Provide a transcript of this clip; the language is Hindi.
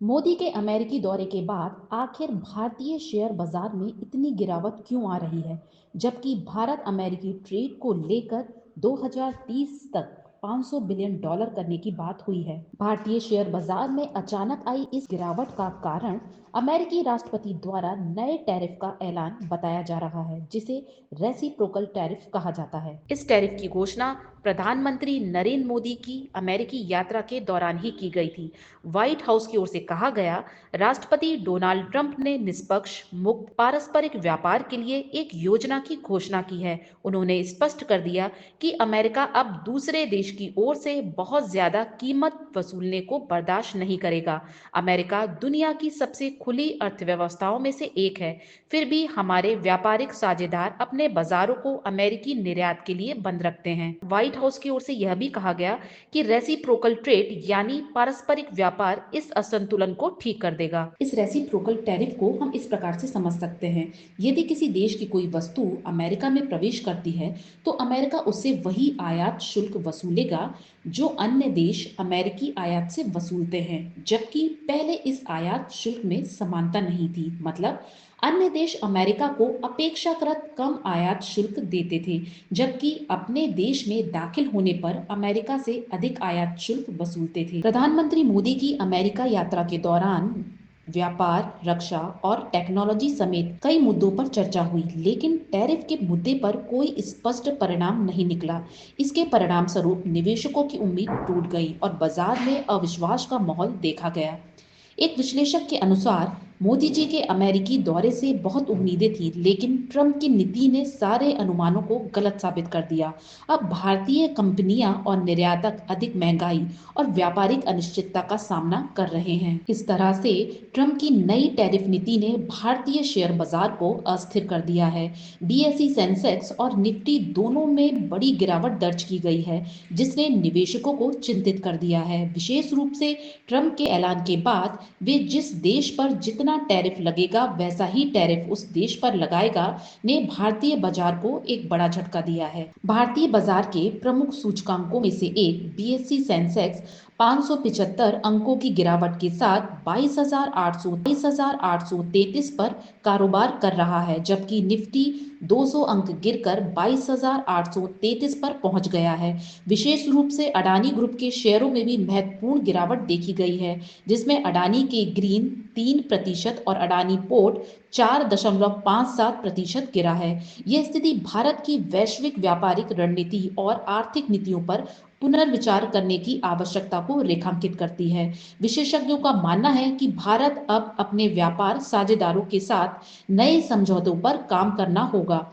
मोदी के अमेरिकी दौरे के बाद आखिर भारतीय शेयर बाजार में इतनी गिरावट क्यों आ रही है, जबकि भारत अमेरिकी ट्रेड को लेकर 2030 तक 500 बिलियन डॉलर करने की बात हुई है। भारतीय शेयर बाजार में अचानक आई इस गिरावट का कारण अमेरिकी राष्ट्रपति द्वारा नए टैरिफ का ऐलान बताया जा रहा है, जिसे रेसिप्रोकल टैरिफ कहा जाता है। इस टैरिफ की घोषणा प्रधानमंत्री नरेंद्र मोदी की अमेरिकी यात्रा के दौरान ही की गई थी। व्हाइट हाउस की ओर से कहा गया, राष्ट्रपति डोनाल्ड ट्रंप ने निष्पक्ष, मुक्त, पारस्परिक व्यापार के लिए एक योजना की घोषणा की है। उन्होंने स्पष्ट कर दिया कि अमेरिका अब दूसरे देश की ओर से बहुत ज्यादा कीमत वसूलने को बर्दाश्त नहीं करेगा। अमेरिका दुनिया की सबसे खुली अर्थव्यवस्थाओं में से एक है, फिर भी हमारे व्यापारिक साझेदार अपने बाजारों को अमेरिकी निर्यात के लिए बंद रखते हैं। व्हाइट हाउस की ओर से यह भी कहा गया कि रेसिप्रोकल ट्रेड यानी पारस्परिक व्यापार इस असंतुलन को ठीक कर देगा। इस रेसिप्रोकल टैरिफ को हम इस प्रकार से समझ सकते हैं, यदि किसी देश की कोई वस्तु अमेरिका में प्रवेश करती है तो अमेरिका उससे वही आयात शुल्क वसूलेगा जो अन्य देश अमेरिकी आयात से वसूलते हैं, जबकि पहले इस आयात शुल्क में समानता नहीं थी। मतलब अन्य देश अमेरिका को अपेक्षाकृत कम आयात शुल्क देते थे, जबकि अपने देश में दाखिल होने पर अमेरिका से अधिक आयात शुल्क वसूलते थे। प्रधानमंत्री मोदी की अमेरिका यात्रा के दौरान व्यापार, रक्षा और टेक्नोलॉजी समेत कई मुद्दों पर चर्चा हुई, लेकिन टैरिफ के मुद्दे पर कोई स्पष्ट परिणाम नहीं निकला। इसके परिणाम स्वरूप निवेशकों की उम्मीद टूट गई और बाजार में अविश्वास का माहौल देखा गया। एक विश्लेषक के अनुसार मोदी जी के अमेरिकी दौरे से बहुत उम्मीदें थी, लेकिन ट्रंप की नीति ने सारे अनुमानों को गलत साबित कर दिया। अब भारतीय कंपनियां और निर्यातक अधिक महंगाई और व्यापारिक अनिश्चितता का सामना कर रहे हैं। इस तरह से ट्रंप की नई टैरिफ नीति ने भारतीय शेयर बाजार को अस्थिर कर दिया है। बीएसई सेंसेक्स और निफ्टी दोनों में बड़ी गिरावट दर्ज की गई है, जिसने निवेशकों को चिंतित कर दिया है। विशेष रूप से ट्रंप के ऐलान के बाद वे जिस देश पर जितना टैरिफ लगेगा वैसा ही टैरिफ उस देश पर लगाएगा ने भारतीय बाजार को एक बड़ा झटका दिया है। भारतीय बाजार के प्रमुख सूचकांकों में से एक बीएसई सेंसेक्स 575 अंकों की गिरावट के साथ 22,833 पर कारोबार कर रहा है, जबकि निफ्टी 200 अंक गिरकर 22,833 पर पहुंच गया है। विशेष रूप से अडानी ग्रुप के शेयरों में भी महत्वपूर्ण गिरावट देखी गई है, जिसमें अडानी के ग्रीन 3% और अडानी पोर्ट 4.57% गिरा है। यह स्थिति भारत की वैश्विक व्यापारिक रणनीति और आर्थिक नीतियों पर पुनर्विचार करने की आवश्यकता को रेखांकित करती है। विशेषज्ञों का मानना है कि भारत अब अपने व्यापार साझेदारों के साथ नए समझौतों पर काम करना होगा।